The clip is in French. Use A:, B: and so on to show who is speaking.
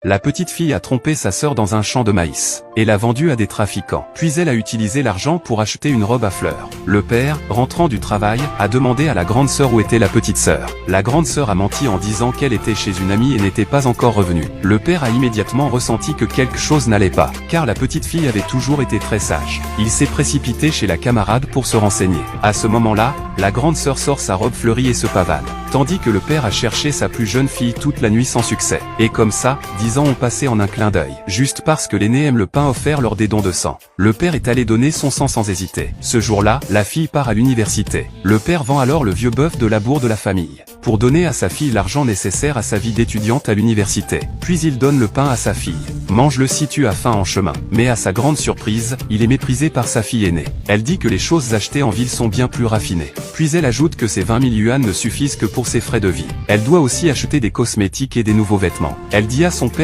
A: La petite fille a trompé sa sœur dans un champ de maïs, et l'a vendue à des trafiquants. Puis elle a utilisé l'argent pour acheter une robe à fleurs. Le père, rentrant du travail, a demandé à la grande sœur où était la petite sœur. La grande sœur a menti en disant qu'elle était chez une amie et n'était pas encore revenue. Le père a immédiatement ressenti que quelque chose n'allait pas, car la petite fille avait toujours été très sage. Il s'est précipité chez la camarade pour se renseigner. À ce moment-là, la grande sœur sort sa robe fleurie et se pavane, tandis que le père a cherché sa plus jeune fille toute la nuit sans succès. Et comme ça, 10 ans ont passé en un clin d'œil. Juste parce que l'aîné aime le pain offert lors des dons de sang. Le père est allé donner son sang sans hésiter. Ce jour-là, la fille part à l'université. Le père vend alors le vieux bœuf de labour de la famille, pour donner à sa fille l'argent nécessaire à sa vie d'étudiante à l'université. Puis il donne le pain à sa fille. Mange-le si tu as faim en chemin. Mais à sa grande surprise, il est méprisé par sa fille aînée. Elle dit que les choses achetées en ville sont bien plus raffinées. Puis elle ajoute que ses 20 000 yuan ne suffisent que pour ses frais de vie. Elle doit aussi acheter des cosmétiques et des nouveaux vêtements. Elle dit à son père